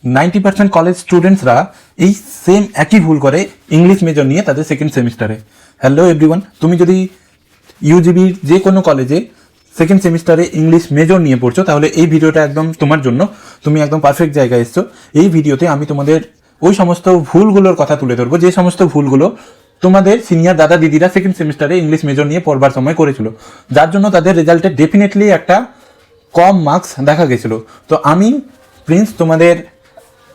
90% college স্টুডেন্টসরা এই same একই ভুল করে ইংলিশ মেজর নিয়ে তাদের সেকেন্ড সেমিস্টারে। হ্যালো এভরিওয়ান, তুমি যদি ইউজিবির যে কোনো কলেজে সেকেন্ড সেমিস্টারে ইংলিশ মেজর নিয়ে পড়ছো তাহলে এই ভিডিওটা একদম তোমার জন্য, তুমি একদম পারফেক্ট জায়গায় এসছো। এই ভিডিওতে আমি তোমাদের ওই সমস্ত ভুলগুলোর কথা তুলে ধরবো যে সমস্ত ভুলগুলো তোমাদের সিনিয়র দাদা দিদিরা সেকেন্ড সেমিস্টারে ইংলিশ মেজর নিয়ে পড়বার সময় করেছিল, যার জন্য তাদের রেজাল্টে ডেফিনেটলি একটা কম মার্কস দেখা গেছিলো। তো আমি প্রিন্স তোমাদের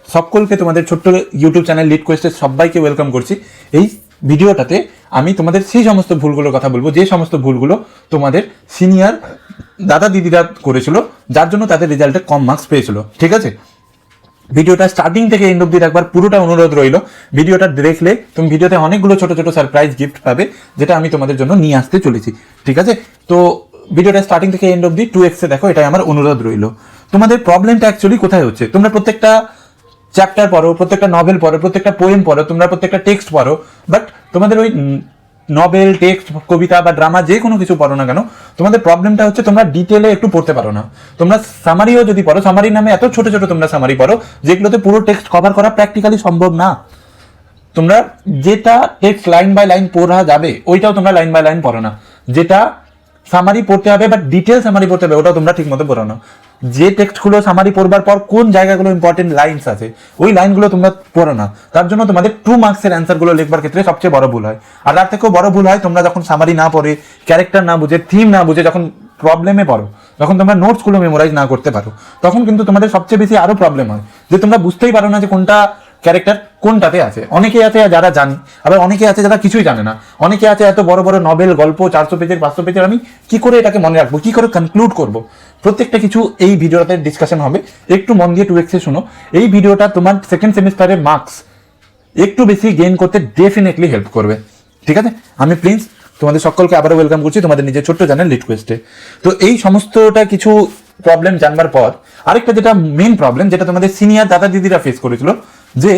সকলকে তোমাদের ছোট্ট ইউটিউব চ্যানেল লিড কোয়েস্টের সবাইকে ওয়েলকাম করছি। এই ভিডিওটাতে আমি তোমাদের সেই সমস্ত ভুলগুলোর কথা বলবো যে সমস্ত ভুলগুলো তোমাদের সিনিয়র দাদা দিদিরা করেছিল, যার জন্য তাদের রেজাল্টে কম মার্কস পেয়েছিল। ঠিক আছে, ভিডিওটা স্টার্টিং থেকে এন্ড অব্দি একবার পুরোটা অনুরোধ রইল। ভিডিওটা দেখলে তুমি ভিডিওতে অনেকগুলো ছোট ছোট সারপ্রাইজ গিফট পাবে, যেটা আমি তোমাদের জন্য নিয়ে আসতে চলেছি। ঠিক আছে, তো ভিডিওটা স্টার্টিং থেকে এন্ড অব্দি 2x এ দেখো, এটাই আমার অনুরোধ রইল। তোমাদের প্রবলেমটা অ্যাকচুয়ালি কোথায় হচ্ছে? তোমরা প্রত্যেকটা চ্যাপ্টার পড়ো, প্রত্যেকটা নভেল পড়ো, প্রত্যেকটা পোয়েম পড়ো, তোমরা প্রত্যেকটা টেক্সট পড়ো, বাট তোমাদের ওই নভেল, টেক্সট, কবিতা বা ড্রামা যে কোনো কিছু পড়ো না কেন, তোমাদের প্রবলেমটা হচ্ছে তোমরা ডিটেলে একটু পড়তে পারো না। তোমরা সামারিও যদি পড়ো, সামারি নামে এত ছোট ছোট তোমরা সামারি পড়ো যেগুলোতে পুরো টেক্সট কভার করা প্র্যাকটিক্যালি সম্ভব না। তোমরা যেটা টেক্সট লাইন বাই লাইন পড়া যাবে ওইটাও তোমরা লাইন বাই লাইন পড়ো না। যেটা সামারি পড়তে হবে বাট ডিটেল সামারি পড়তে হবে ওটাও তোমরা ঠিক মতো পড়ো না। যে টেক্সটগুলো সামারি পড়বার পর কোন জায়গাগুলো ইম্পর্টেন্ট লাইনস আছে ওই লাইনগুলো তোমরা পড়ো না। তার জন্য তোমাদের 2 মার্কসের অ্যান্সারগুলো লিখবার ক্ষেত্রে সবচেয়ে বড় ভুল হয়। আর তার থেকেও বড় ভুল হয় তোমরা যখন সামারি না পড়ে, ক্যারেক্টার না বুঝে, থিম না বুঝে যখন প্রবলেমে পড়ো, যখন তোমরা নোটসগুলো মেমোরাইজ না করতে পারো, তখন কিন্তু তোমাদের সবচেয়ে বেশি আরো প্রবলেম হয় যে তোমরা বুঝতেই পারো না যে কোনটা ক্যারেক্টার কোনটাতে আছে। অনেকে আছে যারা জানে, আবার অনেকে আছে যারা কিছুই জানে না। অনেকে আছে এত বড় বড় নভেল, গল্প 400 পেজের 500 পেজের আমি কি করে এটাকে মনে রাখবো, কি করে কনক্লুড করব, প্রত্যেকটা কিছু এই ভিডিওটাতে ডিসকাশন হবে। একটু মন দিয়ে 2x এ শুনো। এই ভিডিওটা তোমার সেকেন্ড সেমিস্টারের মার্কস একটু বেশি গেইন করতে ডেফিনেটলি হেল্প করবে। ঠিক আছে, আমি প্রিন্স তোমাদের সকলকে আবারও ওয়েলকাম করছি তোমাদের নিজের ছোট্ট চ্যানেল লিড কোয়েস্টে। তো এই সমস্তটা কিছু প্রবলেম জানবার পর আরেকটা যেটা মেইন প্রবলেম, যেটা তোমাদের সিনিয়র দাদা দিদিরা ফেস করেছিল, যে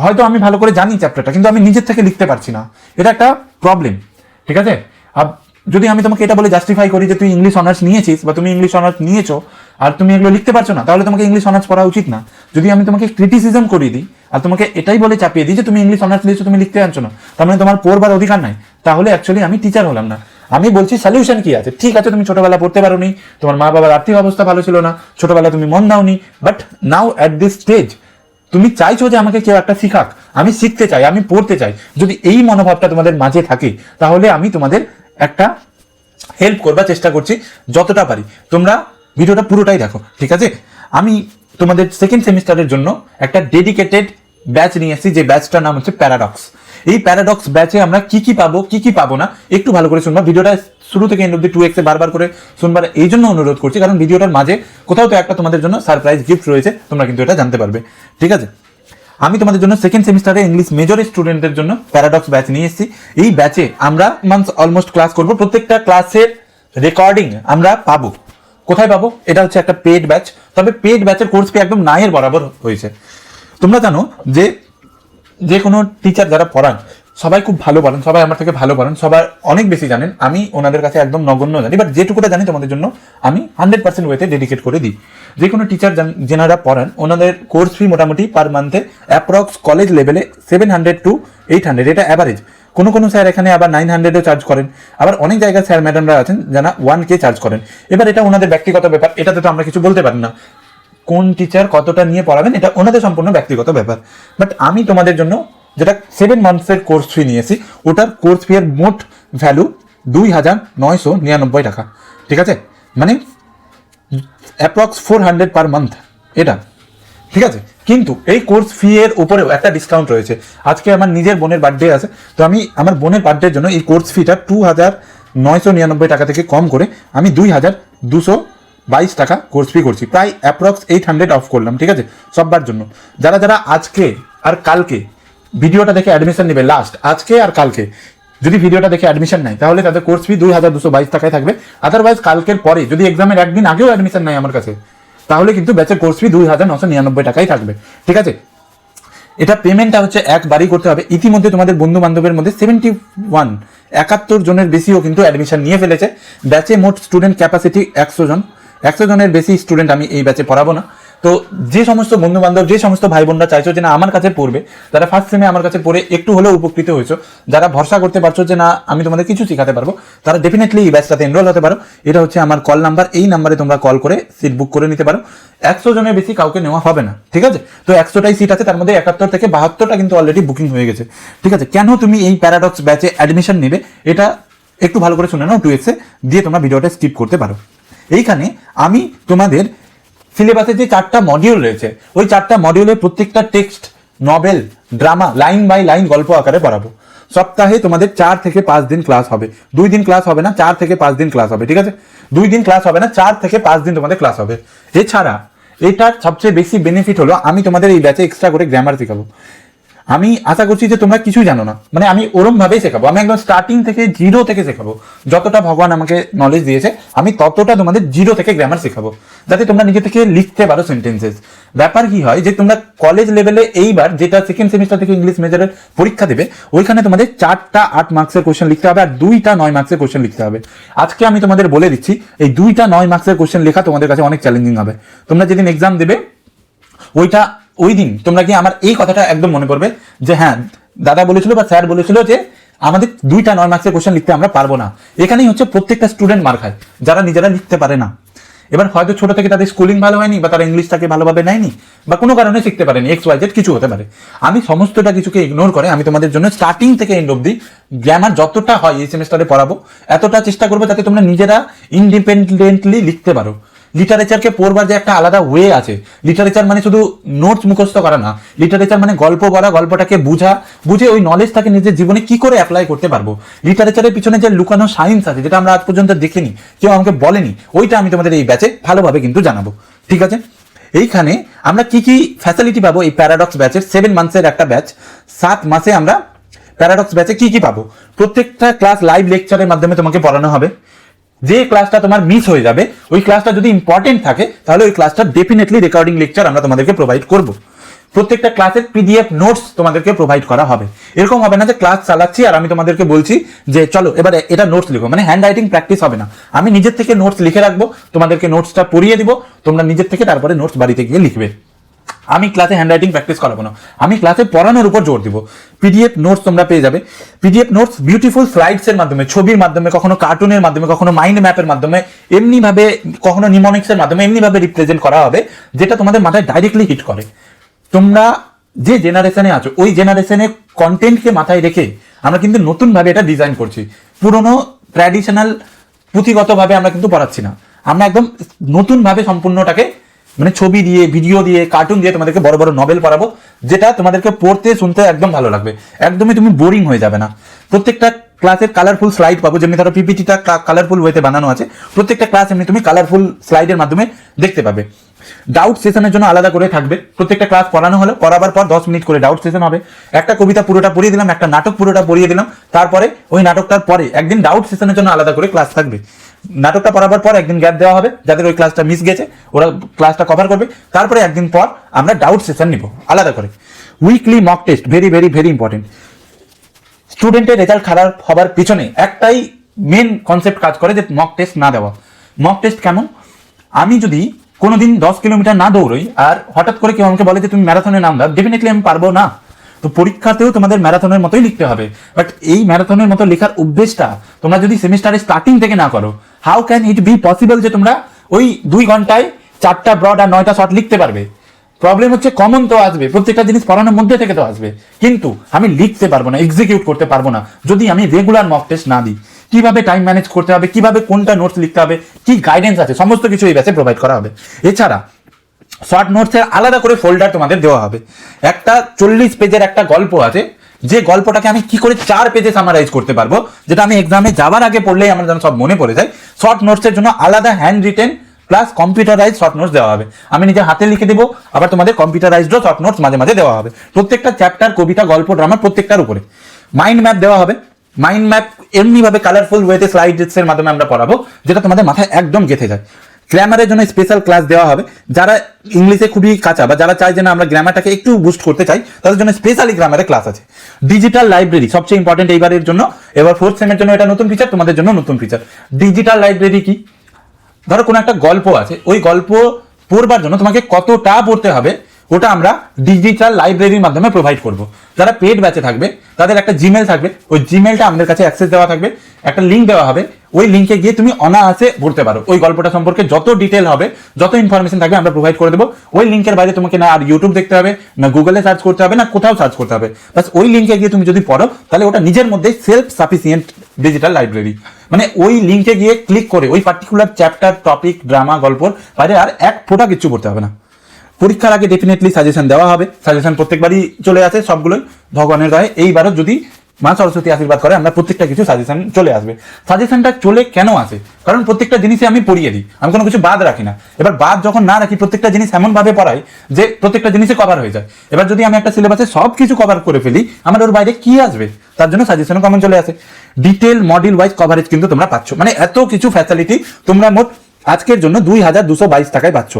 হয়তো আমি ভালো করে জানি চ্যাপ্টারটা কিন্তু আমি নিজের থেকে লিখতে পারছি না, এটা একটা প্রবলেম। ঠিক আছে, যদি আমি তোমাকে এটা বলে জাস্টিফাই করি যে তুই ইংলিশ অনার্স নিয়েছিস বা তুমি ইংলিশ অনার্স নিয়েছো আর তুমি এগুলো লিখতে পারছো না, তাহলে তোমাকে ইংলিশ অনার্স পড়া উচিত না। যদি আমি তোমাকে ক্রিটিসিজম করিয়ে দিই আর তোমাকে এটাই বলে চাপিয়ে দিই যে তুমি ইংলিশ অনার্স নিয়েছো, তুমি লিখতে জানছো না, তার মানে তোমার পড়বার অধিকার নাই, তাহলে অ্যাকচুয়ালি আমি টিচার হলাম না। আমি বলছি সলিউশন কি আছে। ঠিক আছে, তুমি ছোটবেলা পড়তে পারোনি, তোমার মা বাবার আর্থিক অবস্থা ভালো ছিল না, ছোটবেলা তুমি মন দাওনি, but now at this stage তুমি চাইছো যে আমাকে কেউ একটা শিখাক, আমি শিখতে চাই, আমি পড়তে চাই। যদি এই মনোভাবটা তোমাদের মাঝে থাকে তাহলে আমি তোমাদের একটা হেল্প করবার চেষ্টা করছি যতটা পারি। তোমরা ভিডিওটা পুরোটাই দেখো। ঠিক আছে, আমি তোমাদের সেকেন্ড সেমিস্টারের জন্য একটা ডেডিকেটেড ব্যাচ নিয়ে এসেছি, যে ব্যাচটার নাম হচ্ছে প্যারাডক্স। এই প্যারাডক্স ব্যাচে আমরা কি কি পাবো কি কি পাবো না একটু ভালো করে শুনবা। ভিডিওটা শুরু থেকে এন্ড অব্দি 2x এ বারবার করে শুনবার এই জন্য অনুরোধ করছি, কারণ ভিডিওটার মাঝে কোথাও তো একটা তোমাদের জন্য সারপ্রাইজ গিফট রয়েছে, তোমরা কিন্তু এটা জানতে পারবে। ঠিক আছে, আমি তোমাদের জন্য সেকেন্ড সেমিস্টারে ইংলিশ মেজরের স্টুডেন্টদের জন্য প্যারাডক্স ব্যাচ নিয়ে এসেছি। এই ব্যাচে আমরা মান্থ অলমোস্ট ক্লাস করব, প্রত্যেকটা ক্লাসের রেকর্ডিং আমরা পাবো। কোথায় পাবো? এটা হচ্ছে একটা পেড ব্যাচ, তবে পেড ব্যাচের কোর্স ফি একদম নায়ের বরাবর হয়েছে। তোমরা জানো যে কোনো টিচার যারা পড়ান সবাই খুব ভালো পড়ান, সবাই আমার থেকে ভালো পড়ান, সবাই অনেক বেশি জানেন, আমি ওনাদের কাছে একদম নগণ্য জানি, বাট যেটুকুটা জানি তোমাদের জন্য আমি 100% ওয়েতে ডেডিকেট করে দিই। যে কোনো টিচার যেনারা পড়ান ওনাদের কোর্স ফি মোটামুটি পার মান্থে অ্যাপ্রক্স কলেজ লেভেলে 700 to 800, এটা অ্যাভারেজ। কোনো কোনো স্যার এখানে আবার 900-ও চার্জ করেন, আবার অনেক জায়গায় স্যার ম্যাডামরা আছেন যারা 1K চার্জ করেন। এবার এটা ওনাদের ব্যক্তিগত ব্যাপার, এটাতে তো আমরা কিছু বলতে পারি না। কোন টিচার কতটা নিয়ে পড়াবেন এটা ওনাদের সম্পূর্ণ ব্যক্তিগত ব্যাপার। বাট আমি তোমাদের জন্য যেটা 7 মান্থসের কোর্স ফি নিয়েছি, ওটার কোর্স ফি এর মোট ভ্যালু 2999 টাকা। ঠিক আছে, মানে অ্যাপ্রক্স 400 পার মান্থ এটা। ঠিক আছে, কিন্তু এই কোর্স ফি এর উপরেও একটা ডিসকাউন্ট রয়েছে। আজকে আমার নিজের বোনের বার্থডে আছে, তো আমি আমার বোনের বার্থডের জন্য এই কোর্স ফিটা 2999 টাকা থেকে কম করে আমি 2222 টাকা কোর্স ফি করছি, প্রায় অ্যাপ্রক্স 800 অফ করলাম। ঠিক আছে, সববার জন্য যারা যারা আজকে আর কালকে ভিডিওটা দেখে অ্যাডমিশন নেবে, লাস্ট আজকে আর কালকে যদি ভিডিওটা দেখে অ্যাডমিশন নেয় তাহলে তাদের কোর্স ফি 2222 টাকায় থাকবে। আদারওয়াইজ কালকের পরে যদি এক্সামের একদিন আগেও অ্যাডমিশন নেয় আমার কাছে, তাহলে কিন্তু ব্যাচের কোর্স ফি 2999 টাকাই থাকবে। ঠিক আছে, এটা পেমেন্টটা হচ্ছে একবারই করতে হবে। ইতিমধ্যে তোমাদের বন্ধু বান্ধবের মধ্যে 71 জনের বেশিও কিন্তু অ্যাডমিশন নিয়ে ফেলেছে। ব্যাচে মোট স্টুডেন্ট ক্যাপাসিটি 100 জন। 100 জনের বেশি স্টুডেন্ট আমি এই ব্যাচে পড়াবো না, তো যে সমস্ত বন্ধু বান্ধব, যে সমস্ত ভাই বোনরা চাইছো যে না আমার কাছে পড়বে, যারা ফার্স্ট সেমে আমার কাছে পড়ে একটু হলেও উপকৃত হয়েছো, যারা ভরসা করতে পারছো যে না আমি তোমাদের কিছু শেখাতে পারবো, তারা ডেফিনেটলি এই ব্যাচটাতে এনরোল হতে পারো। এটা হচ্ছে আমার কল নাম্বার, এই নাম্বারে তোমরা কল করে সিট বুক করে নিতে পারো। 100 জনের বেশি কাউকে নেওয়া হবে না, ঠিক আছে? তো 100টাই সিট আছে, তার মধ্যে 71 থেকে 72টা কিন্তু অলরেডি বুকিং হয়ে গেছে, ঠিক আছে? কেন তুমি এই প্যারাডক্স ব্যাচে অ্যাডমিশন নেবে এটা একটু ভালো করে শুনে নাও, 2x দিয়ে তোমরা ভিডিওটা স্কিপ করতে পারো। এইখানে আমি তোমাদের সিলেবাসে যে 4টা মডিউল রয়েছে, ওই 4টা মডিউলে প্রত্যেকটা text, novel, drama line by line গল্প আকারে পড়াবো। সপ্তাহে তোমাদের 4 থেকে 5 দিন ক্লাস হবে, 2 দিন ক্লাস হবে না, 4 থেকে 5 দিন ক্লাস হবে, ঠিক আছে? 2 দিন ক্লাস হবে না, 4 থেকে 5 দিন তোমাদের ক্লাস হবে। এছাড়া এটার সবচেয়ে বেশি বেনিফিট হলো আমি তোমাদের এই ব্যাচে এক্সট্রা করে গ্রামার শেখাবো। আমি আশা করছি যে তোমরা কিছুই জানো না, মানে আমি ওরম ভাবেই শেখাবো, আমি একদম স্টার্টিং থেকে জিরো থেকে শেখাবো। যতটা ভগবান আমাকে নলেজ দিয়েছে আমি ততটা তোমাদের জিরো থেকে গ্রামার শেখাবো, যাতে তোমরা নিজে থেকে লিখতে পারো সেন্টেন্সেস। ব্যাপার কি হয় যে তোমরা কলেজ লেভেলে এইবার যেটা সেকেন্ড সেমিস্টার থেকে ইংলিশ মেজরের পরীক্ষা দেবে, ওইখানে তোমাদের 4টা 8 মার্কসের কোশ্চেন লিখতে হবে আর 2টা 9 মার্কসের কোশ্চেন লিখতে হবে। আজকে আমি তোমাদের বলে দিচ্ছি এই 2টা 9 মার্কসের কোশ্চেন লেখা তোমাদের কাছে অনেক চ্যালেঞ্জিং হবে। তোমরা যেদিন এক্সাম দেবে ওই দিন তোমরা কি আমার এই কথাটা একদম মনে পড়বে যে হ্যাঁ দাদা বলেছিল বা স্যার বলেছিল যে আমাদের 2টা 9 মার্কসের কোশ্চেন লিখতে আমরা পারবো না। এখানেই হচ্ছে প্রত্যেকটা স্টুডেন্ট মার খায় যারা নিজেরা লিখতে পারে না। এবার হয়তো ছোট থেকে তাদের স্কুলিং ভালো হয়নি, বা তারা ইংলিশটাকে ভালোভাবে নেয়নি, বা কোনো কারণে শিখতে পারেনি, XYZ কিছু হতে পারে। আমি সমস্তটা কিছুকে ইগনোর করে আমি তোমাদের জন্য স্টার্টিং থেকে এন্ড অব্দি গ্রামার যতটা হয় এই সেমিস্টারে পড়াবো, এতটা চেষ্টা করবো যাতে তোমরা নিজেরা ইন্ডিপেন্ডেন্টলি লিখতে পারো। লিটারেচারকে পড়বার যে একটা আলাদা ওয়ে আছে, লিটারেচার মানে শুধু নোটস মুখস্থ করা না, লিটারেচার মানে গল্প পড়া, গল্পটাকে বুঝে ওই নলেজটাকে নিজের জীবনে কি করে অ্যাপ্লাই করতে পারবো। লিটারেচারের পিছনে যে লুকানো সায়েন্স আছে যেটা আমরা আজ পর্যন্ত দেখিনি, কেউ আমাকে বলেনি, ওইটা আমি তোমাদের এই ব্যাচে ভালোভাবে কিন্তু জানাবো, ঠিক আছে? এইখানে আমরা কি কি ফ্যাসিলিটি পাবো এই প্যারাডক্স ব্যাচের 7 মান্থসের একটা ব্যাচ, 7 মাসে আমরা প্যারাডক্স ব্যাচে কি কি পাবো? প্রত্যেকটা ক্লাস লাইভ লেকচারের মাধ্যমে তোমাকে পড়ানো হবে। যে ক্লাসটা তোমার মিস হয়ে যাবে, ওই ক্লাসটা যদি ইম্পর্টেন্ট থাকে তাহলে ওই ক্লাসটা ডেফিনেটলি রেকর্ডিং লেকচার আমরা তোমাদেরকে প্রোভাইড করব। প্রত্যেকটা ক্লাসের PDF নোটস তোমাদেরকে প্রোভাইড করা হবে। এরকম হবে না যে ক্লাস চালাচ্ছি আর আমি তোমাদেরকে বলছি যে চলো এবারে এটা নোটস লিখো, মানে হ্যান্ড রাইটিং প্র্যাকটিস হবে না। আমি নিজের থেকে নোটস লিখে রাখবো, তোমাদেরকে নোটসটা পড়িয়ে দিব, তোমরা নিজের থেকে তারপরে নোটস বাড়িতে গিয়ে লিখবে। আমি ক্লাসে হ্যান্ড রাইটিং প্র্যাকটিস করাবো না, আমি ক্লাসে পড়ানোর উপর জোর দিব। PDF নোটস তোমরা পেয়ে যাবে। PDF নোটস বিউটিফুল স্লাইডস এর মাধ্যমে, ছবির মাধ্যমে, কখনো কার্টুনের মাধ্যমে, কখনো মাইন্ড ম্যাপের মাধ্যমে, এমনি ভাবে কখনো নিমোনিক্স এর মাধ্যমে এমনি ভাবে রিপ্রেজেন্ট করা হবে যেটা তোমাদের মাথায় ডাইরেক্টলি হিট করে। তোমরা যে জেনারেশনে আছো ওই জেনারেশনের কন্টেন্টকে মাথায় রেখে আমরা কিন্তু নতুন ভাবে এটা ডিজাইন করছি। পুরনো ট্র্যাডিশনাল পুঁথিগতভাবে আমরা কিন্তু পড়াচ্ছি না, আমরা একদম নতুন ভাবে সম্পূর্ণটাকে মানে ছবি দিয়ে, ভিডিও দিয়ে, কার্টুন দিয়ে তোমাদেরকে বড় বড় নভেল পড়াবো, যেটা তোমাদেরকে পড়তে শুনতে একদম ভালো লাগবে, একদমই তুমি বোরিং হয়ে যাবে না। প্রত্যেকটা ক্লাসের কালারফুল স্লাইড পাবো, যেমনি ধরো PPTটা কালারফুল ওয়েতে বানানো আছে, প্রত্যেকটা ক্লাস এমনি তুমি কালারফুল স্লাইডের মাধ্যমে দেখতে পাবে। ডাউট সেশনের জন্য আলাদা করে থাকবে। প্রত্যেকটা ক্লাস পড়ানো হলো, পড়াবার পর 10 মিনিট করে ডাউট সেশন হবে। একটা কবিতা পুরোটা পড়িয়ে দিলাম, একটা নাটক পুরোটা পড়িয়ে দিলাম, তারপরে ওই নাটকটার পরে একদিন ডাউট সেশনের জন্য আলাদা করে ক্লাস থাকবে। নাটকটা পড়াবার পর একদিন গ্যাপ দেওয়া হবে, যাদের ওই ক্লাসটা মিস গেছে ওরা ক্লাসটা কভার করবে, তারপরে একদিন পর আমরা ডাউট সেশন নিব আলাদা করে। Weekly mock test, very very very important. স্টুডেন্টের রেজাল্ট খারাপ হবার পিছনে একটাই মেন কনসেপ্ট কাজ করে, যে মক টেস্ট না দেওয়া। মক টেস্ট কেমন? আমি যদি কোনোদিন 10 কিলোমিটার না দৌড়ই আর হঠাৎ করে কেউ আমাকে বলে যে তুমি ম্যারাথনে নাম দাও, ডেফিনেটলি আমি পারবো না। তো পরীক্ষাতেও তোমাদের ম্যারাথনের মতোই লিখতে হবে, বাট এই ম্যারাথনের মতো লেখার অভ্যেসটা তোমরা যদি সেমিস্টারে স্টার্টিং থেকে না করো, how can it be possible যে তোমরা ওই 2 ঘন্টায় 4টা ব্রড আর 9টা শর্ট লিখতে পারবে? প্রবলেম হচ্ছে কমন তো আসবে, প্রত্যেকটা জিনিস পড়ানোর মধ্যে থেকে তো আসবে, কিন্তু আমি লিখতে পারবো না, এক্সিকিউট করতে পারবো না যদি আমি রেগুলার মক টেস্ট না দিই। কিভাবে টাইম ম্যানেজ করতে হবে, কিভাবে কোনটা নোটস লিখতে হবে, কি গাইডেন্স আছে, সমস্ত কিছু এই ব্যাচে প্রোভাইড করা হবে। এছাড়া শর্ট নোটসের আলাদা করে ফোল্ডার তোমাদের দেওয়া হবে। একটা 40 পেজের একটা গল্প আছে, যে গল্পটাকে আমি কি করে 4 পেজে সামারাইজ করতে পারবো, যেটা আমি এক্সামে যাওয়ার আগে পড়লেই আমার যেন সব মনে পড়ে যায়। শর্ট নোটসের জন্য আলাদা hand written plus computerise short notes দেওয়া হবে। আমি নিজে হাতে লিখে দেবো, আবার তোমাদের কম্পিউটারাইজডও শর্ট নোটস মাঝে মাঝে দেওয়া হবে। প্রত্যেকটা চ্যাপ্টার, কবিতা, গল্প, ড্রামা প্রত্যেকটার উপরে মাইন্ড ম্যাপ দেওয়া হবে। মাইন্ড ম্যাপ এমনি ভাবে কালারফুল ওয়েতে স্লাইডস এর মাধ্যমে আমরা পড়াবো, যেটা তোমাদের মাথায় একদম গেঁথে যায়। গ্রামারের জন্য স্পেশাল ক্লাস দেওয়া হবে। যারা ইংলিশে খুবই কাঁচা বা যারা চায় যে না আমরা গ্রামারটাকে একটু বুস্ট করতে চাই, তাদের জন্য স্পেশালি গ্রামারের ক্লাস আছে। ডিজিটাল লাইব্রেরি সবচেয়ে ইম্পর্টেন্ট এইবারের জন্য, এবার 4th সেমের জন্য এটা নতুন ফিচার, তোমাদের জন্য নতুন ফিচার। ডিজিটাল লাইব্রেরি কি? ধরো কোনো একটা গল্প আছে, ওই গল্প পড়বার জন্য তোমাকে কতটা পড়তে হবে ওটা আমরা ডিজিটাল লাইব্রেরির মাধ্যমে প্রোভাইড করব। যারা পেড ব্যাচে থাকবে তাদের একটা জিমেল থাকবে, ওই জিমেলটা আমাদের কাছে অ্যাক্সেস দেওয়া থাকবে, একটা লিঙ্ক দেওয়া হবে, ওই লিঙ্কে গিয়ে তুমি অনায়াসে পড়তে পারো। ওই গল্পটা সম্পর্কে যত ডিটেল হবে, যত ইনফরমেশন থাকবে আমরা প্রোভাইড করে দেবো। ওই লিঙ্কের বাইরে তোমাকে না আর ইউটিউব দেখতে হবে, না গুগলে সার্চ করতে হবে, না কোথাও সার্চ করতে হবে। বাস ওই লিঙ্কে গিয়ে তুমি যদি পড়ো তাহলে ওটা নিজের মধ্যে সেলফ সাফিসিয়েন্ট ডিজিটাল লাইব্রেরি। মানে ওই লিঙ্কে গিয়ে ক্লিক করে ওই পার্টিকুলার চ্যাপ্টার, টপিক, ড্রামা, গল্পর বাইরে আর এক ফোঁটা কিছু পড়তে হবে না। পরীক্ষার আগে ডেফিনেটলি সাজেশন দেওয়া হবে, সাজেশন প্রত্যেকবারই চলে আসে সবগুলোই ভগবানের দয়ে। এইবারও যদি মা সরস্বতী আশীর্বাদ করে আমরা প্রত্যেকটা কিছু সাজেশন চলে আসবে। সাজেশনটা চলে কেন আসে? কারণ প্রত্যেকটা জিনিসে আমি পড়িয়ে দিই, আমি কোনো কিছু বাদ রাখি না। এবার বাদ যখন না রাখি, প্রত্যেকটা জিনিস এমন ভাবে পড়াই যে প্রত্যেকটা জিনিসে কভার হয়ে যায়। এবার যদি আমি একটা সিলেবাসে সব কিছু কভার করে ফেলি, আমার ওর বাইরে কি আসবে? তার জন্য সাজেশনও কমন চলে আসে। ডিটেল মডিউল ওয়াইজ কভারেজ কিন্তু তোমরা পাচ্ছ, মানে এত কিছু ফ্যাসিলিটি তোমরা মোট আজকের জন্য 2222 টাকায় পাচ্ছ।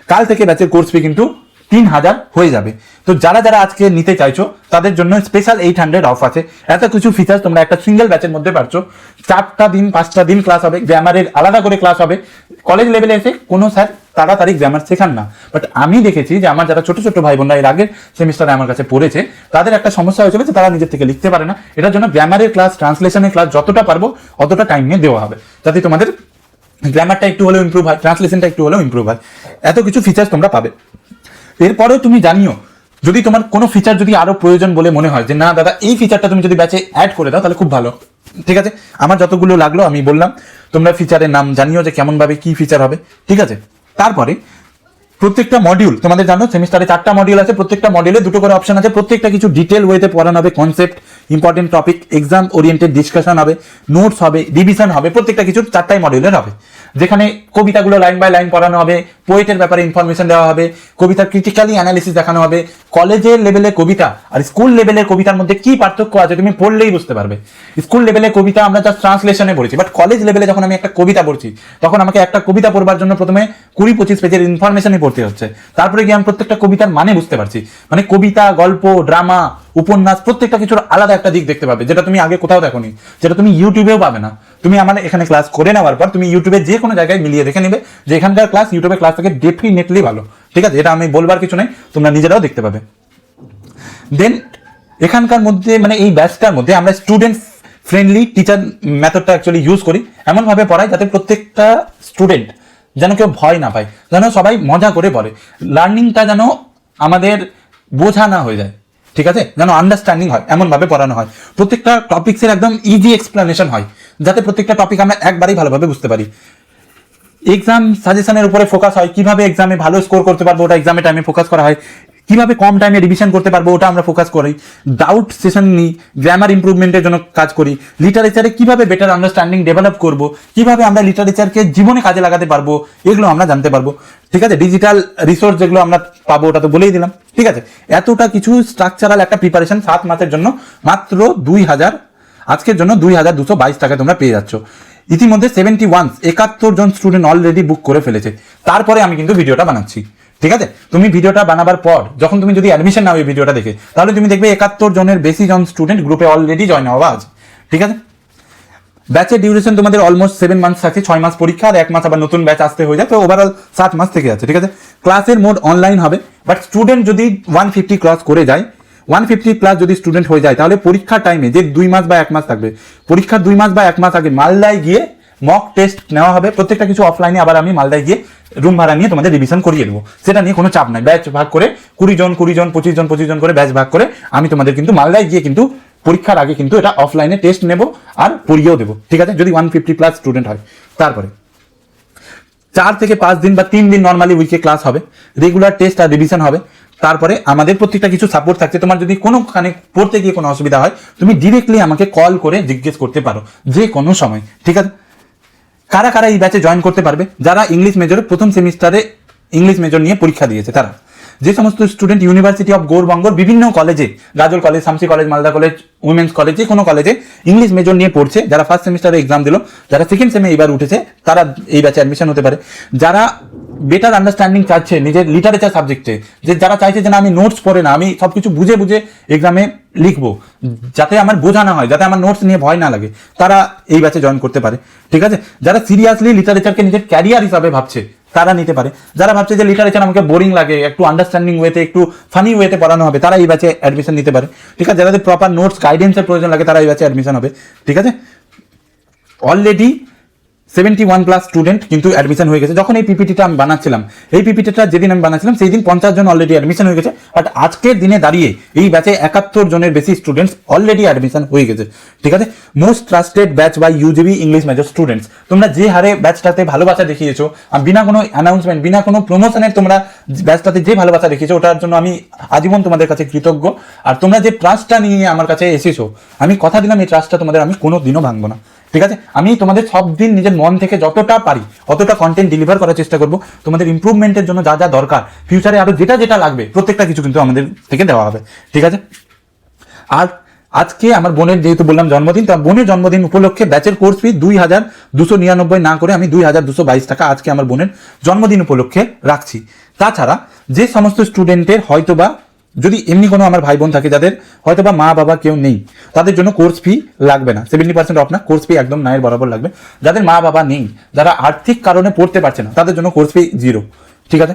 কাল থেকে ব্যাচের কোর্স ফি কিন্তু 3000 হয়ে যাবে। তো যারা যারা আজকে নিতে চাইছো তাদের জন্য স্পেশাল 800 অফ আছে। এত কিছু ফিচার্স তোমরা একটা সিঙ্গেল ব্যাচের মধ্যে পাচ্ছ। 4টা দিন 5টা দিন ক্লাস হবে, গ্রামারের আলাদা করে ক্লাস হবে। কলেজ লেভেলে এসে কোনো স্যার তাড়াতাড়ি গ্রামার শেখান না, বাট আমি দেখেছি যে আমার যারা ছোট ছোট ভাই বোনরা এর আগের সেমিস্টারে আমার কাছে পড়েছে, তাদের একটা সমস্যা হয়েছে যে তারা নিজের থেকে লিখতে পারে না। এটার জন্য গ্রামারের ক্লাস, ট্রান্সলেশনের ক্লাস যতটা পারবো অতটা টাইম নিয়ে দেওয়া হবে, যাতে তোমাদের গ্রামারটা একটু হলেও ইমপ্রুভ হয়, ট্রান্সলেশনটা একটু হলেও ইমপ্রুভ হয়। এত কিছু ফিচার্স তোমরা পাবে। এরপরেও তুমি জানিও, যদি তোমার কোনো ফিচার যদি আরো প্রয়োজন বলে মনে হয় যে না দাদা এই ফিচারটা তুমি যদি ব্যাচে অ্যাড করে দাও তাহলে খুব ভালো, ঠিক আছে? আমার যতগুলো লাগলো আমি বললাম, তোমরা ফিচারের নাম জানিও যে কেমন ভাবে কি ফিচার হবে, ঠিক আছে? তারপরে প্রত্যেকটা মডিউল তোমাদের জানো সেমিস্টারে 4টা মডিউল আছে, প্রত্যেকটা মডিউলে 2টো করে অপশন আছে। প্রত্যেকটা কিছু ডিটেল ওয়েতে পড়ানো হবে, concept, important topic, exam oriented discussion হবে, নোটস হবে, রিভিশন হবে। প্রত্যেকটা কিছু 4টাই মডিউলের হবে, যেখানে কবিতাগুলো লাইন বাই লাইন পড়ানো হবে, পোয়েটের ব্যাপারে ইনফরমেশন দেওয়া হবে, কবিতার ক্রিটিক্যালি অ্যানালিসিস দেখানো হবে। কলেজের লেভেলে কবিতা আর স্কুল লেভেলের কবিতার মধ্যে কি পার্থক্য আছে তুমি পড়লেই বুঝতে পারবে। স্কুল লেভেলের কবিতা আমরা জাস্ট ট্রান্সলেশনে পড়েছি, বাট কলেজ লেভেলে যখন আমি একটা কবিতা পড়ছি তখন আমাকে একটা কবিতা পড়বার জন্য প্রথমে 20-25 পেজের ইনফরমেশনই পড়তে হচ্ছে, তারপরে গিয়ে আমি প্রত্যেকটা কবিতার মানে বুঝতে পারছি। মানে কবিতা, গল্প, ড্রামা, উপন্যাস প্রত্যেকটা কিছুর আলাদা একটা দিক দেখতে পাবে, যেটা তুমি আগে কোথাও দেখোনি, যেটা তুমি ইউটিউবেও পাবে না। তুমি আমার এখানে ক্লাস করে নেওয়ার পর তুমি ইউটিউবে যে কোনো জায়গায় মিলিয়ে দেখে নেবে যে এখানকার ক্লাস ইউটিউবের ক্লাস থেকে ডেফিনেটলি ভালো, ঠিক আছে? এটা আমি বলবার কিছু নেই, তোমরা নিজেরাও দেখতে পাবে। দেন এখানকার মধ্যে মানে এই ব্যাচটার মধ্যে আমরা স্টুডেন্ট ফ্রেন্ডলি টিচার মেথডটা অ্যাকচুয়ালি ইউজ করি, এমনভাবে পড়াই যাতে প্রত্যেকটা স্টুডেন্ট যেন কেউ ভয় না পায়, যেন সবাই মজা করে পড়ে। লার্নিংটা যেন আমাদের বোঝা না হয়ে যায়, ঠিক আছে? যেন আন্ডারস্ট্যান্ডিং হয় এমনভাবে পড়ানো হয়। প্রত্যেকটা টপিক্সের একদম ইজি এক্সপ্লেনেশন হয়, যাতে প্রত্যেকটা টপিক আমরা একবারেই ভালোভাবে বুঝতে পারি। এক্সাম সাজেশনের উপরে ফোকাস হয়, কিভাবে এক্সামে ভালো স্কোর করতে পারবো ওটা এক্সামে টাইমে ফোকাস করা হয়, কিভাবে কম টাইমে রিভিশন করতে পারবো ওটা আমরা ফোকাস করি, ডাউট সেশন নিই, গ্রামার ইমপ্রুভমেন্টের জন্য কাজ করি, লিটারেচারে কিভাবে বেটার আন্ডারস্ট্যান্ডিং ডেভেলপ করব, কিভাবে আমরা লিটারেচারকে জীবনে কাজে লাগাতে পারবো এগুলো আমরা জানতে পারবো, ঠিক আছে? ডিজিটাল রিসোর্স যেগুলো আমরা পাবো ওটা তো বলেই দিলাম, ঠিক আছে? এতটা কিছু স্ট্রাকচারাল একটা প্রিপারেশন 7 মাসের জন্য মাত্র 2000, আজকের জন্য 2222 টাকা তোমরা পেয়ে যাচ্ছ। ইতিমধ্যে 71 জন স্টুডেন্ট অলরেডি বুক করে ফেলেছে। তারপরে আমি কিন্তু ভিডিওটা বানাচ্ছি, ঠিক আছে? তুমি ভিডিওটা বানাবার পর যখন তুমি যদি অ্যাডমিশন নাও এই ভিডিওটা দেখে, তাহলে তুমি দেখবে 71 জনের বেশি জন স্টুডেন্ট গ্রুপে অলরেডি জয়েন হওয়া আছে, ঠিক আছে? ব্যাচের ডিউরেশন তোমাদের অলমোস্ট 7 মান্থস থাকে, 6 মাস পরীক্ষা আর 1 মাস আবার নতুন ব্যাচ আসতে হয়ে যায়, তো ওভারঅল 7 মাস থেকে আছে, ঠিক আছে? ক্লাসের মোড অনলাইন হবে, বাট স্টুডেন্ট যদি 150 ক্রস করে যায়, 150 প্লাস যদি স্টুডেন্ট হয়ে যায়, তাহলে পরীক্ষার টাইমে যে 2 মাস বা 1 মাস থাকবে, পরীক্ষার 2 মাস বা 1 মাস আগে মালদায় গিয়ে মক টেস্ট নেওয়া হবে। প্রত্যেকটা কিছু অফলাইনে আবার আমি মালদায় গিয়ে রুম ভাড়া নিয়ে তোমাদের রিভিশন করিয়ে দেবো, সেটা নিয়ে কোনো চাপ নাই। ব্যাচ ভাগ করে 20 জন 25 জন করে ব্যাচ ভাগ করে আমি তোমাদের কিন্তু মালদায় গিয়ে কিন্তু পরীক্ষার আগে কিন্তু এটা অফলাইনে টেস্ট নেব আর পড়িয়েও দেবো, ঠিক আছে? যদি 150 প্লাস স্টুডেন্ট হয়। তারপরে 4 থেকে 5 দিন বা 3 দিন নর্মালি উইকে ক্লাস হবে, রেগুলার টেস্ট আর রিভিশন হবে। তারপরে আমাদের প্রত্যেকটা কিছু সাপোর্ট থাকছে, তোমার যদি কোনোখানে পড়তে গিয়ে কোনো অসুবিধা হয় তুমি ডিরেক্টলি আমাকে কল করে জিজ্ঞেস করতে পারো যে কোনো সময়, ঠিক আছে? কারা কারা এই ব্যাচে জয়েন করতে পারবে? যারা ইংলিশ মেজরে প্রথম সেমিস্টারে ইংলিশ মেজর নিয়ে পরীক্ষা দিয়েছে তারা। যে সমস্ত স্টুডেন্ট ইউনিভার্সিটি অফ গৌরবঙ্গর বিভিন্ন কলেজে, Gazole college, Shamsi college, Malda college, women's college, যে কোনো কলেজে ইংলিশ মেজর নিয়ে পড়ছে, যারা ফার্স্ট সেমিস্টারে এক্সাম দিল, যারা সেকেন্ড সেমে এবার উঠেছে, তারা এই ব্যাচে অ্যাডমিশন হতে পারে। যারা বেটার আন্ডারস্ট্যান্ডিং চাচ্ছে নিজের লিটারেচার সাবজেক্টে, যে যারা চাইছে যে না আমি নোটস পড়ে না, আমি সবকিছু বুঝে বুঝে এক্সামে লিখবো, যাতে আমার বোঝা না হয়, যাতে আমার নোটস নিয়ে ভয় না লাগে, তারা এই ব্যাচে জয়েন করতে পারে, ঠিক আছে? যারা সিরিয়াসলি লিটারেচারকে নিজের ক্যারিয়ার হিসাবে ভাবছে তারা নিতে পারে। যারা ভাবছে যে লিটারেচার আমাকে বোরিং লাগে, একটু আন্ডারস্ট্যান্ডিং ওয়েতে, একটু ফানি ওয়েতে পড়ানো হবে, তারা এই ব্যাচে অ্যাডমিশন নিতে পারে। ঠিক আছে, যাদের প্রপার নোটস গাইডেন্সের প্রয়োজন লাগে তারা এই ব্যাচে অ্যাডমিশন হবে। ঠিক আছে, অলরেডি 71+ স্টুডেন্ট কিন্তু অ্যাডমিশন হয়ে গেছে। যখন এই পিপিটিটা আমি বানাচ্ছিলাম, এই পিপিটিটা যেদিন আমি বানাচ্ছিলাম সেই দিন 50 জন অলরেডি অ্যাডমিশন হয়ে গেছে। বাট আজকের দিনে দাঁড়িয়ে এই ব্যাচে 71 জনের বেশি স্টুডেন্টস অলরেডি অ্যাডমিশন হয়ে গেছে। ঠিক আছে, most trusted batch by UGB English major students. তোমরা যে হারে ব্যাচটাতে ভালোবাসা দেখিয়েছো, বিনা কোনো অ্যানাউন্সমেন্ট, বিনা কোনো প্রমোশনের তোমরা ব্যাচটাতে যে ভালোবাসা দেখিয়েছো, ওটার জন্য আমি আজীবন তোমাদের কাছে কৃতজ্ঞ। আর তোমরা যে ট্রাস্টটা নিয়ে আমার কাছে এসেছো, আমি কথা দিলাম এই ট্রাস্টটা তোমাদের আমি কোনো দিনও ভাঙবো না। ঠিক আছে, আমি তোমাদের সব দিন নিজের মন থেকে যতটা পারি অতটা কন্টেন্ট ডেলিভার করার চেষ্টা করব। তোমাদের ইমপ্রুভমেন্টের জন্য যা যা দরকার, ফিউচারে আরো যেটা যেটা লাগবে প্রত্যেকটা কিছু কিন্তু আমাদের থেকে দেওয়া হবে। ঠিক আছে, আর আজকে আমার বোনের যেহেতু বললাম জন্মদিন, তো বোনের জন্মদিন উপলক্ষে ব্যাচের কোর্স ফি 2299 না করে আমি 2222 টাকা আজকে আমার বোনের জন্মদিন উপলক্ষে রাখছি। তাছাড়া যে সমস্ত স্টুডেন্টের হয়তোবা যদি এমনি কোনো আমার ভাই বোন থাকে যাদের হয়তো বা মা বাবা কেউ নেই, তাদের জন্য কোর্স ফি লাগবে না, 70% অফ না, কোর্স ফি একদম নায়ের বরাবর লাগবে। যাদের মা বাবা নেই, যারা আর্থিক কারণে পড়তে পারছে না, তাদের জন্য কোর্স ফি 0। ঠিক আছে,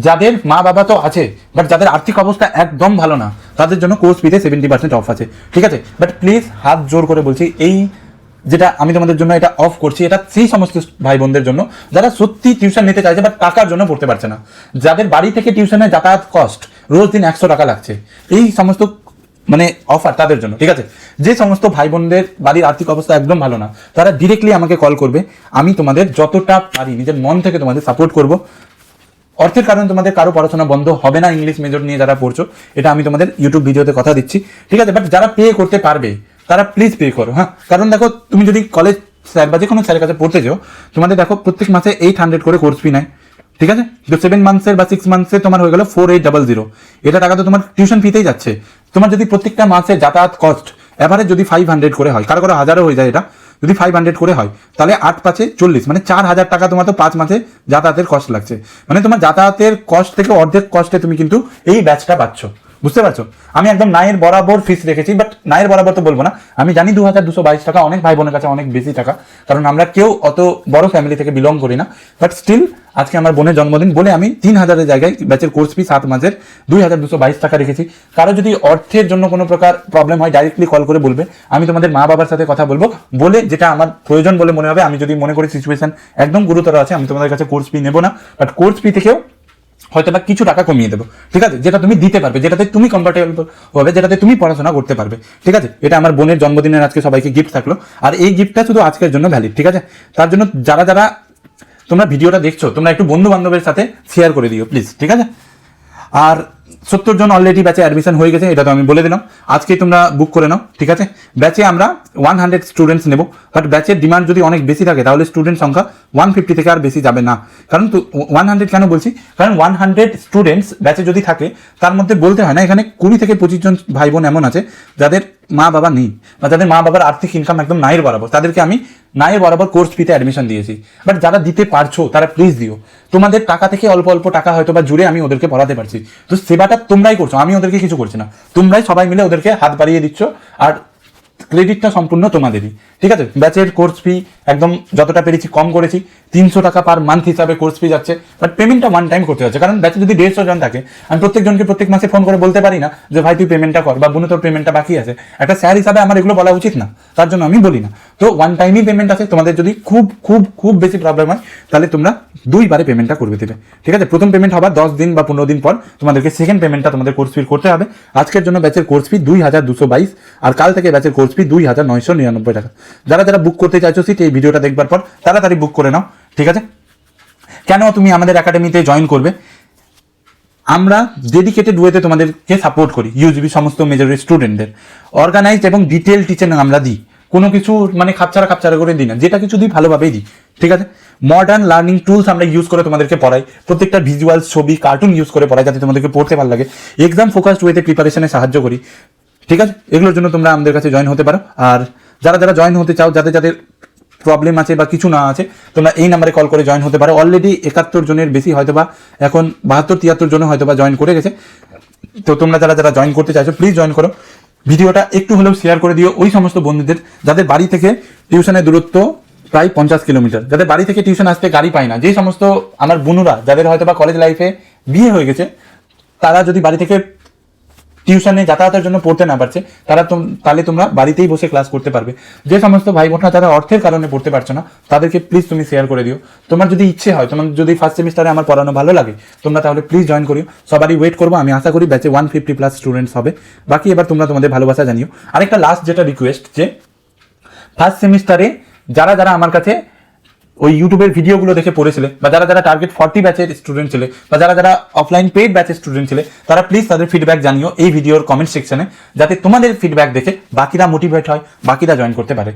যাদের মা বাবা তো আছে বাট যাদের আর্থিক অবস্থা একদম ভালো না, তাদের জন্য কোর্স ফিতে 70% অফ আছে। ঠিক আছে, বাট প্লিজ হাত জোর করে বলছি, এই যেটা আমি তোমাদের জন্য এটা অফ করছি, এটা সেই সমস্ত ভাই বোনদের জন্য যারা সত্যি টিউশন নিতে চাইছে বাট টাকার জন্য পড়তে পারছে না, যাদের বাড়ি থেকে টিউশনে যাতায়াত কস্ট রোজ দিন 100 টাকা লাগছে, এই সমস্ত মানে অফার তাদের জন্য। ঠিক আছে, যে সমস্ত ভাই বোনদের বাড়ির আর্থিক অবস্থা একদম ভালো না, তারা ডিরেক্টলি আমাকে কল করবে, আমি তোমাদের যতটা পারি নিজের মন থেকে তোমাদের সাপোর্ট করব। অর্থের কারণে তোমাদের কারো পড়াশোনা বন্ধ হবে না, ইংলিশ মেজর নিয়ে যারা পড়ছো, এটা আমি তোমাদের ইউটিউব ভিডিওতে কথা দিচ্ছি। ঠিক আছে, বাট যারা পে করতে পারবে তারা প্লিজ পে করো। হ্যাঁ, কারণ দেখো তুমি যদি কলেজ স্যার বা যে কোনো স্যারের কাছে পড়তে যাও, তোমাদের দেখো প্রত্যেক মাসে 800 করে কোর্স ফি নেয়। ঠিক আছে, তো 7 মান্থসের বা 6 মান্থসের তোমার হয়ে গেল 4800। এটা টাকা তো তোমার টিউশন ফিতেই যাচ্ছে। তোমার যদি প্রত্যেকটা মাসে যাতায়াত কস্ট এভারেজ যদি 500 করে হয়, কারো কারো 1000ও হয়ে যায়, এটা যদি 500 করে হয় তাহলে 8 5 40, মানে 4000 টাকা তোমার তো 5 মাসে যাতায়াতের কস্ট লাগছে। মানে তোমার যাতায়াতের কস্ট থেকে অর্ধেক কস্টে তুমি কিন্তু এই ব্যাচটা পাচ্ছ। বুঝতে পারছো, আমি একদম নায়ের বরাবর ফিস রেখেছি, বাট নায়ের বরাবর তো বলবো না, আমি জানি 2222 টাকা অনেক ভাই বোনের কাছে অনেক বেশি টাকা, কারণ আমরা কেউ অত বড় ফ্যামিলি থেকে বিলং করি না। বাট স্টিল আজকে আমার বোনের জন্মদিন বলে আমি 3000-এর জায়গায় ব্যাচের কোর্স ফি 7 মাসের 2222 টাকা রেখেছি। কারো যদি অর্থের জন্য কোনো প্রকার প্রবলেম হয় ডাইরেক্টলি কল করে বলবে, আমি তোমাদের মা বাবার সাথে কথা বলবো, বলে যেটা আমার প্রয়োজন বলে মনে হবে, আমি যদি মনে করি সিচুয়েশন একদম গুরুতর আছে, আমি তোমাদের কাছে কোর্স ফি নেবো না, বাট কোর্স ফি থেকেও হয়তো বা কিছু টাকা কমিয়ে দেবো। ঠিক আছে, যেটা তুমি দিতে পারবে, যেটাতে তুমি কমফর্টেবল হবে, যেটাতে তুমি পড়াশোনা করতে পারবে। ঠিক আছে, এটা আমার বোনের জন্মদিনের আজকে সবাইকে গিফট থাকলো, আর এই গিফটটা শুধু আজকের জন্য ভ্যালিড। ঠিক আছে, তার জন্য যারা যারা তোমরা ভিডিওটা দেখছো, তোমরা একটু বন্ধু বান্ধবের সাথে শেয়ার করে দিও প্লিজ। ঠিক আছে, আর 70 জন অলরেডি ব্যাচে অ্যাডমিশন হয়ে গেছে, এটা তো আমি বলে দিলাম, আজকে তোমরা বুক করে নাও। ঠিক আছে, ব্যাচে আমরা 100 স্টুডেন্টস নেব, বাট ব্যাচের ডিমান্ড যদি অনেক বেশি থাকে তাহলে স্টুডেন্ট সংখ্যা 150 থেকে আর বেশি যাবে না। কারণ 100 কেন বলছি, কারণ 100 স্টুডেন্টস ব্যাচে যদি থাকে, তার মধ্যে বলতে হয় না, এখানে 20 থেকে 25 জন ভাই বোন এমন আছে যাদের মা বাবা নেই, বা যাদের মা বাবার আর্থিক ইনকাম একদম নায়ের বরাবর, তাদেরকে আমি নায়ের বরাবর কোর্স ফিতে অ্যাডমিশন দিয়েছি। বাট যারা দিতে পারছো তারা প্লিজ দিও, তোমাদের টাকা থেকে অল্প অল্প টাকা হয়তো বা জুড়ে আমি ওদেরকে পড়াতে পারছি, তো সেবাটা তোমরাই করছো, আমি ওদেরকে কিছু করছি না, তোমরাই সবাই মিলে ওদেরকে হাত বাড়িয়ে দিচ্ছ, আর ক্রেডিটটা সম্পূর্ণ তোমাদেরই। ঠিক আছে, ব্যাচের কোর্স ফি একদম যতটা পেরেছি কম করেছি, 300 টাকা পার মান্থ হিসাবে কোর্স ফি যাচ্ছে, বাট পেমেন্টটা ওয়ান টাইম করতে হচ্ছে, কারণ ব্যাচে যদি 150 জন থাকে, আমি প্রত্যেকজনকে প্রত্যেক মাসে ফোন করে বলতে পারি না যে ভাই তুই পেমেন্টটা কর, বা বোন তোর পেমেন্টটা বাকি আছে, একটা স্যার হিসাবে আমার এগুলো বলা উচিত না, তার জন্য আমি বলি না। তো ওয়ান টাইমই পেমেন্ট আছে, তোমাদের যদি খুব খুব খুব বেশি প্রবলেম হয় তাহলে তোমরা 2 বারে পেমেন্টটা করবে দেবে। ঠিক আছে, প্রথম পেমেন্ট হবার 10 দিন বা 15 দিন পর তোমাদেরকে সেকেন্ড পেমেন্টটা তোমাদের কোর্স ফি করতে হবে। আজকের জন্য ব্যাচের কোর্স ফি 2222, আর কাল থেকে ব্যাচের কোর্স ফি 2999 টাকা। যারা যারা বুক করতে চাইছো সিট, এই ভিডিওটা দেখবার পর তাড়াতাড়ি বুক করে নাও। ঠিক আছে, কেন তুমি আমাদের একাডেমিতে জয়েন করবে, আমরা ডেডিকেটেড ওয়েতে তোমাদেরকে সাপোর্ট করি, ইউজিবি সমস্ত মেজরের স্টুডেন্টদের অর্গানাইজড এবং ডিটেল টিচিং আমরা দিই, কোনো কিছু মানে খাপছাড়া করে দিই না, যেটা কিছু দিই ভালোভাবেই দিই। ঠিক আছে, মডার্ন লার্নিং টুলস আমরা ইউজ করে তোমাদেরকে পড়াই, প্রত্যেকটা ভিজুয়াল ছবি কার্টুন ইউজ করে পড়াই যাতে তোমাদেরকে পড়তে ভালো লাগে, এক্সাম ফোকাসড ওয়েতে প্রিপারেশনে সাহায্য করি। ঠিক আছে, এগুলোর জন্য তোমরা আমাদের কাছে জয়েন হতে পারো। আর যারা যারা জয়েন হতে চাও, যাদের যাদের প্রবলেম আছে বা কিছু না আছে, তোমরা এই নাম্বারে কল করে জয়েন হতে পারো। অলরেডি 71 জনের বেশি হয়তোবা এখন 72-73 জন হয়তোবা জয়েন করে গেছে। তো তোমরা যারা যারা জয়েন করতে চাইছো প্লিজ জয়েন করো, ভিডিওটা একটু হলেও শেয়ার করে দিও ওই সমস্ত বন্ধুদের যাদের বাড়ি থেকে টিউশনের দূরত্ব প্রায় 50 কিলোমিটার, যাদের বাড়ি থেকে টিউশন আসতে গাড়ি পায় না, যে সমস্ত আমার বোনুরা যাদের হয়তো বা কলেজ লাইফে বিয়ে হয়ে গেছে, তারা যদি বাড়ি থেকে টিউশনে যাতায়াতের জন্য পড়তে না পারছে, তাহলে তোমরা বাড়িতেই বসে ক্লাস করতে পারবে। যে সমস্ত ভাই বোনরা যারা অর্থের কারণে পড়তে পারছো না, তাদেরকে প্লিজ তুমি শেয়ার করে দিও। তোমার যদি ইচ্ছে হয়, তোমার যদি ফার্স্ট সেমিস্টারে আমার পড়ানো ভালো লাগে, তোমরা তাহলে প্লিজ জয়েন করিও। সবারই ওয়েট করবো, আমি আশা করি ব্যাচে 150+ স্টুডেন্টস হবে। বাকি এবার তোমরা তোমাদের ভালোবাসা জানিও। আরেকটা লাস্ট যেটা রিকোয়েস্ট, যে ফার্স্ট সেমিস্টারে যারা যারা আমার কাছে ওই ইউটিউবের ভিডিওগুলো দেখে পড়েছিলে, বা যারা যারা টার্গেট 40 ব্যাচের স্টুডেন্ট ছিলে, বা যারা যারা অফলাইন পেইড ব্যাচের স্টুডেন্ট ছিলে, তারা প্লিজ তাদের ফিডব্যাক জানিও এই ভিডিওর কমেন্ট সেকশনে, যাতে তোমাদের ফিডব্যাক দেখে বাকিরা মোটিভেট হয়, বাকিরা জয়েন করতে পারে।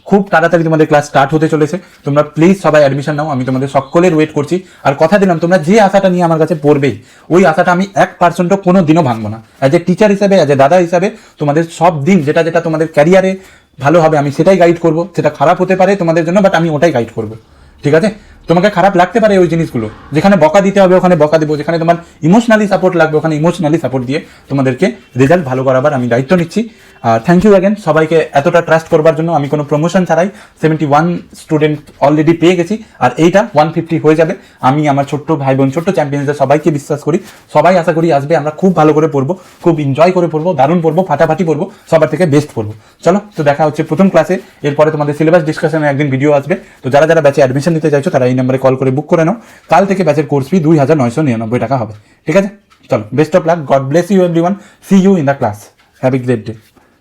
খুব তাড়াতাড়ি তোমাদের ক্লাস স্টার্ট হতে চলেছে, তোমরা প্লিজ সবাই অ্যাডমিশন নাও। আমি তোমাদের সকলের ওয়েট করছি, আর কথা দিলাম তোমরা যে আশাটা নিয়ে আমার কাছে পড়বেই, ওই আশাটা আমি 1% কোনো দিনও ভাঙবো না। অ্যাজ এ টিচার হিসাবে, অ্যাজ এ দাদা হিসাবে, তোমাদের সব দিন যেটা যেটা তোমাদের ক্যারিয়ারে ভালো হবে আমি সেটাই গাইড করবো। সেটা খারাপ হতে পারে তোমাদের জন্য, বাট আমি ওটাই গাইড করবো, ঠিক আছে? তোমাকে খারাপ লাগতে পারে ওই জিনিসগুলো, যেখানে বকা দিতে হবে ওখানে বকা দেবো, যেখানে তোমার ইমোশনালি সাপোর্ট লাগবে ওখানে ইমোশনালি সাপোর্ট দিয়ে তোমাদেরকে রেজাল্ট ভালো করাবার আমি দায়িত্ব নিচ্ছি। আর থ্যাংক ইউ অ্যাগেন সবাইকে এতটা ট্রাস্ট করবার জন্য। আমি কোনো প্রমোশন ছাড়াই 71 স্টুডেন্ট অলরেডি পেয়ে গেছি, আর এইটা 150 হয়ে যাবে। আমি আমার ছোট্ট ভাই বোন, ছোট্ট চ্যাম্পিয়নদের সবাইকে বিশ্বাস করি, সবাই আশা করি আসবে। আমরা খুব ভালো করে পড়বো, খুব এনজয় করে পড়বো, দারুণ পড়বো, ফাটাফাটি পড়বো, সবার থেকে বেস্ট পড়বো। চলো, তো দেখা হচ্ছে প্রথম ক্লাসে। এরপরে তোমাদের সিলেবাস ডিসকাশনে একদিন ভিডিও আসবে। তো যারা যারা ব্যাচে অ্যাডমিশন নিতে চাইছো তারা এই নাম্বারে কল করে বুক করে নাও। কাল থেকে ব্যাচের কোর্স ফি 2999 টাকা হবে, ঠিক আছে? চলো, best of luck, God bless you everyone, see you in the class, have a great day.